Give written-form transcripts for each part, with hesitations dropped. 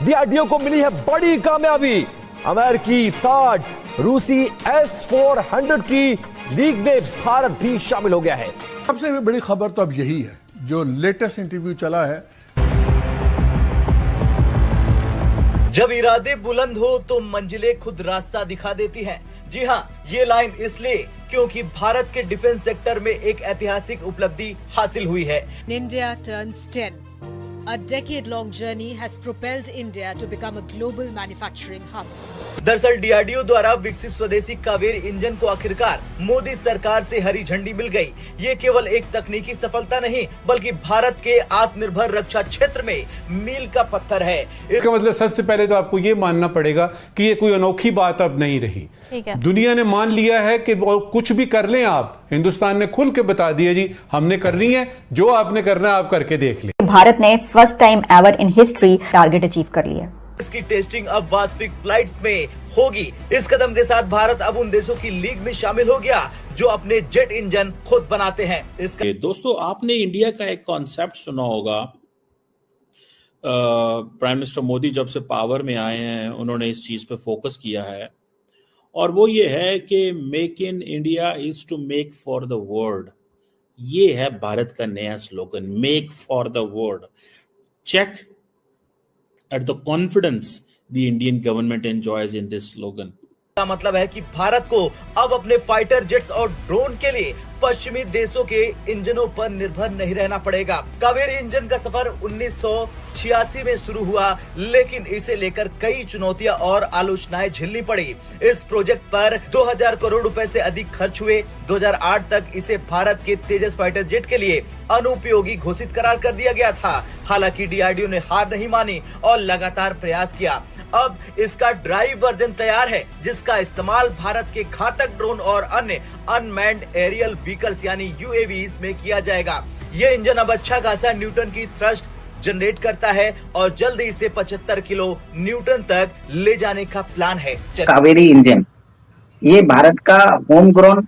DRDO को मिली है बड़ी कामयाबी। अमेरिकी ताज रूसी S-400 की लीग में भारत भी शामिल हो गया है। सबसे बड़ी खबर तो अब यही है, जो लेटेस्ट इंटरव्यू चला है। जब इरादे बुलंद हो तो मंजिलें खुद रास्ता दिखा देती हैं। जी हां, ये लाइन इसलिए क्योंकि भारत के डिफेंस सेक्टर में एक ऐतिहासिक उपलब्धि हासिल हुई है। India turns 10. A decade-long journey has propelled India to become a global manufacturing hub. दरअसल डीआरडीओ द्वारा विकसित स्वदेशी कावेरी इंजन को आखिरकार मोदी सरकार से हरी झंडी मिल गई। ये केवल एक तकनीकी सफलता नहीं, बल्कि भारत के आत्मनिर्भर रक्षा क्षेत्र में मील का पत्थर है। इसका मतलब सबसे पहले तो आपको ये मानना पड़ेगा कि ये कोई अनोखी बात अब नहीं रही। दुनिया ने मान लिया है कि कुछ भी कर लें आप, हिंदुस्तान ने खुल के बता दिया जी हमने करनी है, जो आपने करना है आप करके देख लें। भारत ने first time ever in history target achieve कर लिया। इसकी टेस्टिंग अब वास्तविक फ्लाइट्स में होगी। इस कदम के साथ भारत अब उन देशों की लीग में शामिल हो गया जो अपने जेट इंजन खुद बनाते हैं। दोस्तों, आपने इंडिया का एक कॉन्सेप्ट सुना होगा। प्राइम मिनिस्टर मोदी जब से पावर में आए हैं उन्होंने इस चीज पे फोकस किया है, और वो ये है कि make in India is to make for the world. ये है भारत का नया slogan, make for the world. Check at the confidence the Indian government enjoys in this slogan. का मतलब है कि भारत को अब अपने फाइटर जेट्स और ड्रोन के लिए पश्चिमी देशों के इंजनों पर निर्भर नहीं रहना पड़ेगा। कावेरी इंजन का सफर 1986 में शुरू हुआ, लेकिन इसे लेकर कई चुनौतियां और आलोचनाएं झेलनी पड़ी। इस प्रोजेक्ट पर 2000 करोड़ रुपए से अधिक खर्च हुए। 2008 तक इसे भारत के तेजस फाइटर जेट के लिए अनुपयोगी घोषित करार कर दिया गया था। हालांकि डीआरडीओ ने हार नहीं मानी और लगातार प्रयास किया। अब इसका ड्राइव वर्जन तैयार है, जिसका इस्तेमाल भारत के घातक ड्रोन और अन्य अनमैन्ड एरियल व्हीकल्स यानी यूएवीज में किया जाएगा। ये इंजन अब अच्छा खासा न्यूटन की थ्रस्ट जनरेट करता है और जल्द इसे 75 किलो न्यूटन तक ले जाने का प्लान है। कावेरी इंजन ये भारत का होम ग्रोन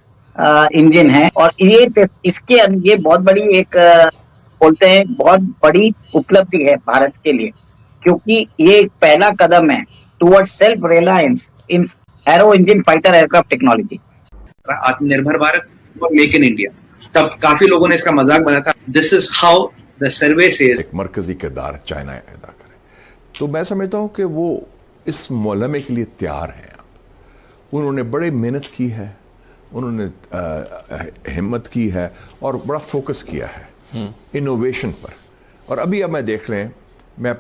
इंजन है, और ये बहुत बड़ी एक बोलते हैं बहुत बड़ी उपलब्धि है भारत के लिए, क्योंकि ये एक पहला कदम है towards self reliance in aero engine fighter aircraft technology. आत्मनिर्भर भारत और मेक इन इंडिया, तब काफी लोगों ने इसका मजाक बनाया था। This is how the survey says एक मरकजी किरदार चाइना अदा करे, तो मैं समझता हूं कि वो इस मोलमे के लिए तैयार हैं। उन्होंने बड़ी मेहनत की है, उन्होंने हिम्मत की है और बड़ा फोकस किया है इनोवेशन पर। और अभी अब मैं देख लें, मैं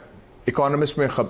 इकोनॉमिस्ट में